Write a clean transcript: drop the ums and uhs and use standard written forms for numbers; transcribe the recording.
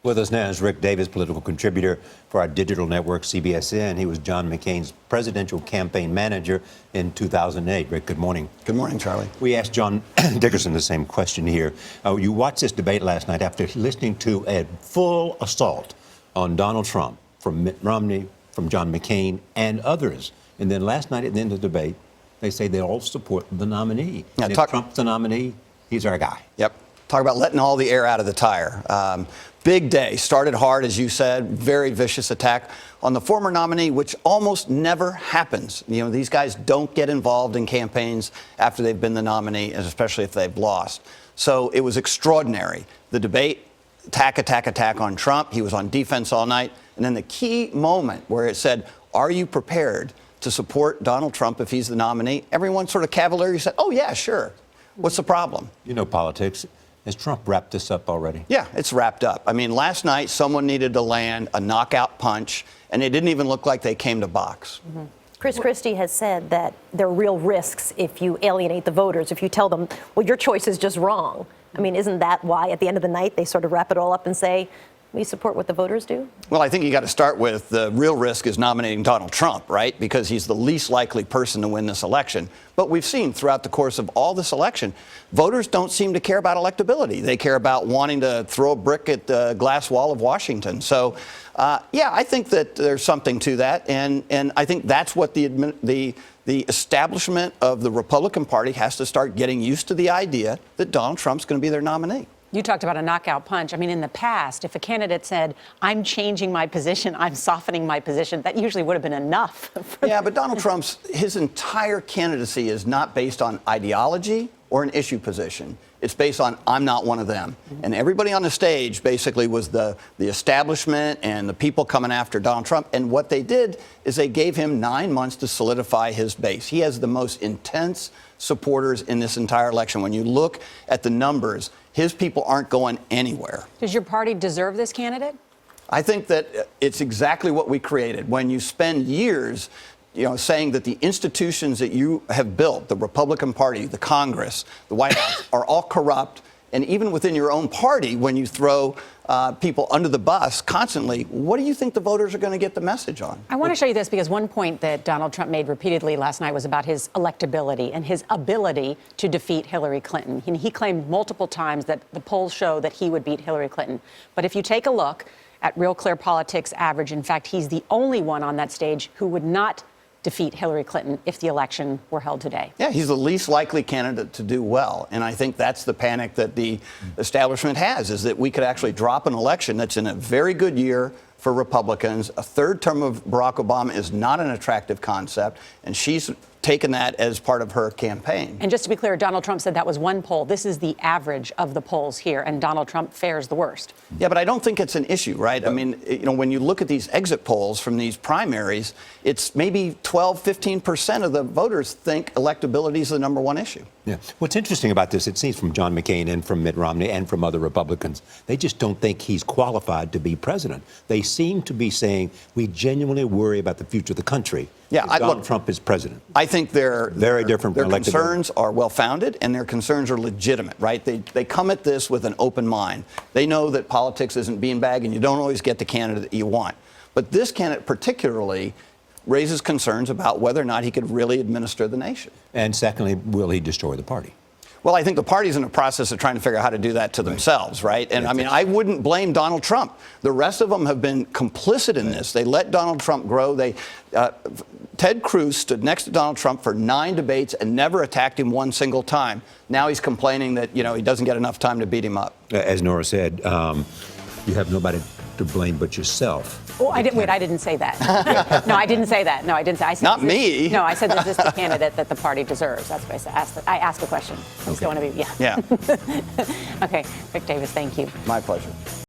With us now is Rick Davis, political contributor for our digital network, CBSN. He was John McCain's presidential campaign manager in 2008. Rick, good morning. Good morning, Charlie. We asked John Dickerson the same question here. You watched this debate last night after listening to a full assault on Donald Trump from Mitt Romney, from John McCain, and others. And then last night at the end of the debate, they say they all support the nominee. Yeah, and if Trump's the nominee, he's our guy. Yep. Talk about letting all the air out of the tire. Big day. Started hard, as you said. Very vicious attack on the former nominee, which almost never happens. You know, these guys don't get involved in campaigns after they've been the nominee, especially if they've lost. So it was extraordinary. The debate, attack on Trump. He was on defense all night. And then the key moment where it said, are you prepared to support Donald Trump if he's the nominee? Everyone sort of cavalierly said, oh, yeah, sure. What's the problem? You know politics. Has Trump wrapped this up already? Yeah, it's wrapped up. I mean, last night someone needed to land a knockout punch, and it didn't even look like they came to box. Mm-hmm. Chris Christie has said that there are real risks if you alienate the voters, if you tell them, well, your choice is just wrong. I mean, isn't that why at the end of the night they sort of wrap it all up and say, we support what the voters do? Well, I think you got to start with the real risk is nominating Donald Trump, right? Because he's the least likely person to win this election. But we've seen throughout the course of all this election, voters don't seem to care about electability. They care about wanting to throw a brick at the glass wall of Washington. So, yeah, I think that there's something to that. And I think that's what the establishment of the Republican Party has to start getting used to, the idea that Donald Trump's going to be their nominee. You talked about a knockout punch. I mean, in the past, if a candidate said, I'm changing my position, I'm softening my position, that usually would have been enough. Yeah, but Donald his entire candidacy is not based on ideology or an issue position. It's based on, I'm not one of them. Mm-hmm. And everybody on the stage basically was the establishment and the people coming after Donald Trump. And what they did is they gave him 9 months to solidify his base. He has the most intense supporters in this entire election. When you look at the numbers, his people aren't going anywhere. Does your party deserve this candidate? I think that it's exactly what we created. When you spend years, saying that the institutions that you have built, the Republican Party, the Congress, the White House, are all corrupt, and even within your own party, when you throw people under the bus constantly, what do you think the voters are going to get the message on? I want to show you this because one point that Donald Trump made repeatedly last night was about his electability and his ability to defeat Hillary Clinton. He claimed multiple times that the polls show that he would beat Hillary Clinton. But if you take a look at Real Clear Politics average, in fact, he's the only one on that stage who would not defeat Hillary Clinton if the election were held today. Yeah, he's the least likely candidate to do well. And I think that's the panic that the establishment has, is that we could actually drop an election that's in a very good year for Republicans. A third term of Barack Obama is not an attractive concept, and she's taken that as part of her campaign. And just to be clear, Donald Trump said that was one poll. This is the average of the polls here, and Donald Trump fares the worst. Yeah, but I don't think it's an issue, right? I mean, when you look at these exit polls from these primaries, it's maybe 12, 15% of the voters think electability is the number one issue. Yeah. What's interesting about this, it seems from John McCain and from Mitt Romney and from other Republicans, they just don't think he's qualified to be president. They seem to be saying, we genuinely worry about the future of the country. Yeah, Donald Trump is president. I think their concerns are well-founded and their concerns are legitimate, right? They come at this with an open mind. They know that politics isn't beanbag and you don't always get the candidate that you want. But this candidate particularly raises concerns about whether or not he could really administer the nation. And secondly, will he destroy the party? Well, I think the party's in a process of trying to figure out how to do that to themselves, right? And I mean, I wouldn't blame Donald Trump. The rest of them have been complicit in this. They let Donald Trump grow. Ted Cruz stood next to Donald Trump for 9 debates and never attacked him one single time. Now he's complaining that, he doesn't get enough time to beat him up. As Nora said, you have nobody to blame but yourself. Oh, I didn't say that. No, I didn't say that. No, I didn't say. I said, not me. No, I said, is this the candidate that the party deserves? That's what I said. I asked a question. I still want to be, yeah. Yeah. Okay, Rick Davis, thank you. My pleasure.